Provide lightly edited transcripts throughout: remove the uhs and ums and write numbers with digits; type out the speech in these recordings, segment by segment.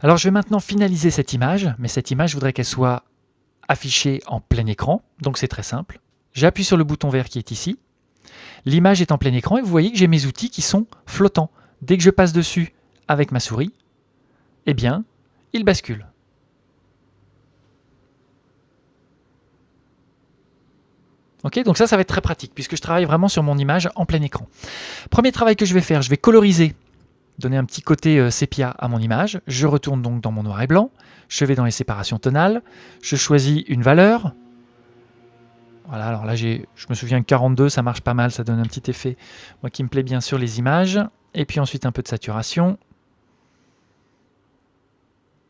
Alors je vais maintenant finaliser cette image, mais cette image, je voudrais qu'elle soit affichée en plein écran, donc c'est très simple. J'appuie sur le bouton vert qui est ici. L'image est en plein écran et vous voyez que j'ai mes outils qui sont flottants. Dès que je passe dessus avec ma souris, eh bien, il bascule. Ok, donc ça va être très pratique puisque je travaille vraiment sur mon image en plein écran. Premier travail que je vais faire, je vais coloriser, donner un petit côté sépia à mon image. Je retourne donc dans mon noir et blanc. Je vais dans les séparations tonales. Je choisis une valeur. Voilà, alors là, je me souviens que 42, ça marche pas mal, ça donne un petit effet, moi qui me plaît bien sur les images. Et puis ensuite un peu de saturation.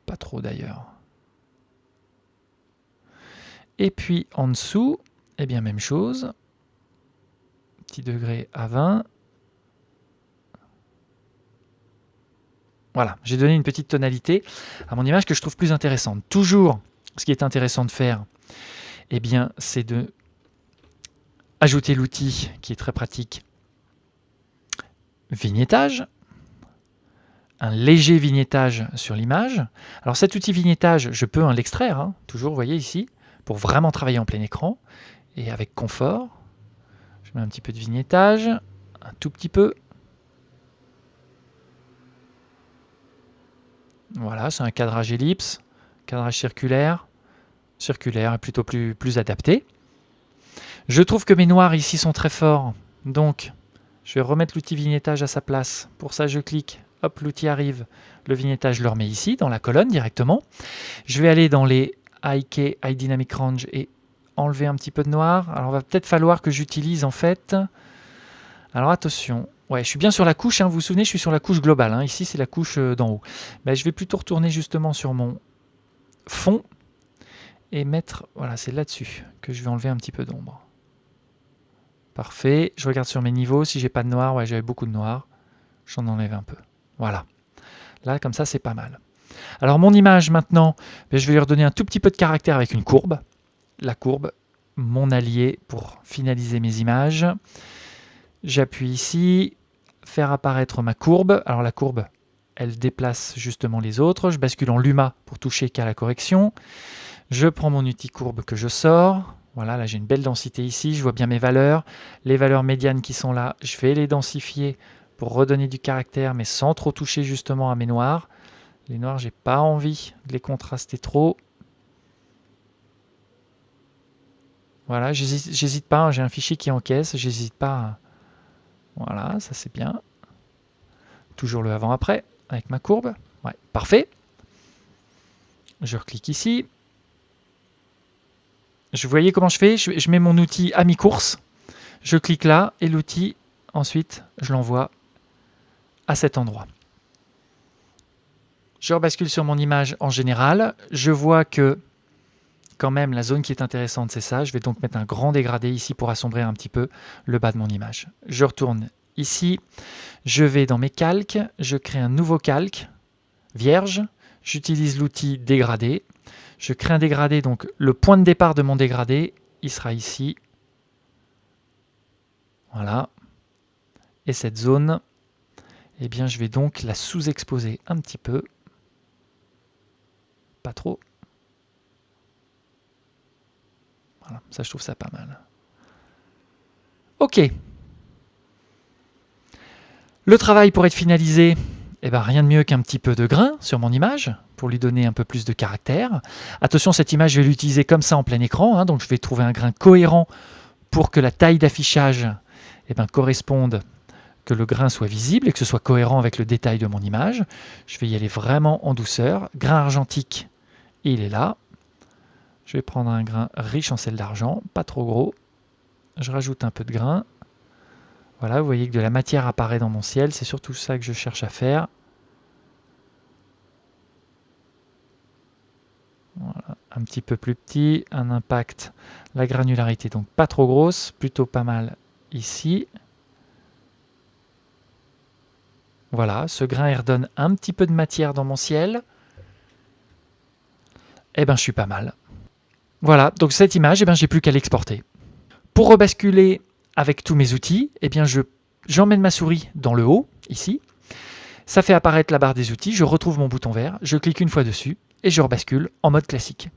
Pas trop d'ailleurs. Et puis en dessous, eh bien même chose. Petit degré à 20. Voilà, j'ai donné une petite tonalité à mon image que je trouve plus intéressante. Toujours, ce qui est intéressant de faire, eh bien, c'est de ajouter l'outil qui est très pratique, vignettage, un léger vignettage sur l'image. Alors cet outil vignettage, je peux l'extraire, toujours, vous voyez ici, pour vraiment travailler en plein écran et avec confort. Je mets un petit peu de vignettage, un tout petit peu. Voilà, c'est un cadrage ellipse, cadrage circulaire est plutôt plus adapté. Je trouve que mes noirs ici sont très forts, donc je vais remettre l'outil vignettage à sa place. Pour ça, je clique, hop, l'outil arrive, le vignettage je le remets ici, dans la colonne directement. Je vais aller dans les IK, High Dynamic Range et enlever un petit peu de noir. Alors, il va peut-être falloir que j'utilise en fait... Alors attention, ouais, je suis bien sur la couche, vous vous souvenez, je suis sur la couche globale. Ici, c'est la couche d'en haut. Ben, je vais plutôt retourner justement sur mon fond et mettre... Voilà, c'est là-dessus que je vais enlever un petit peu d'ombre. Parfait, je regarde sur mes niveaux, si j'ai pas de noir, ouais, j'avais beaucoup de noir, j'en enlève un peu. Voilà, là comme ça c'est pas mal. Alors mon image maintenant, je vais lui redonner un tout petit peu de caractère avec une courbe. La courbe, mon allié pour finaliser mes images. J'appuie ici, faire apparaître ma courbe. Alors la courbe, elle déplace justement les autres. Je bascule en Luma pour toucher qu'à la correction. Je prends mon outil courbe que je sors. Voilà, là j'ai une belle densité ici, je vois bien mes valeurs. Les valeurs médianes qui sont là, je vais les densifier pour redonner du caractère, mais sans trop toucher justement à mes noirs. Les noirs, j'ai pas envie de les contraster trop. Voilà, j'hésite pas, j'ai un fichier qui encaisse, j'hésite pas. Voilà, ça c'est bien. Toujours le avant-après avec ma courbe. Ouais, parfait. Je reclique ici. Vous voyez comment je fais, je mets mon outil à mi-course. Je clique là et l'outil, ensuite, je l'envoie à cet endroit. Je rebascule sur mon image en général. Je vois que, quand même, la zone qui est intéressante, c'est ça. Je vais donc mettre un grand dégradé ici pour assombrir un petit peu le bas de mon image. Je retourne ici. Je vais dans mes calques. Je crée un nouveau calque vierge. J'utilise l'outil dégradé. Je crée un dégradé, donc le point de départ de mon dégradé, il sera ici. Voilà. Et cette zone, eh bien, je vais donc la sous-exposer un petit peu. Pas trop. Voilà, ça je trouve ça pas mal. Ok. Le travail pour être finalisé, eh ben, rien de mieux qu'un petit peu de grain sur mon image pour lui donner un peu plus de caractère. Attention, cette image, je vais l'utiliser comme ça en plein écran, donc je vais trouver un grain cohérent pour que la taille d'affichage corresponde, que le grain soit visible et que ce soit cohérent avec le détail de mon image. Je vais y aller vraiment en douceur. Grain argentique, il est là. Je vais prendre un grain riche en sel d'argent, pas trop gros. Je rajoute un peu de grain. Voilà, vous voyez que de la matière apparaît dans mon ciel. C'est surtout ça que je cherche à faire. Voilà, un petit peu plus petit, un impact, la granularité donc pas trop grosse, plutôt pas mal ici. Voilà, ce grain il redonne un petit peu de matière dans mon ciel. Eh ben je suis pas mal. Voilà, donc cette image, j'ai plus qu'à l'exporter. Pour rebasculer avec tous mes outils, j'emmène ma souris dans le haut, ici. Ça fait apparaître la barre des outils, je retrouve mon bouton vert, je clique une fois dessus et je rebascule en mode classique.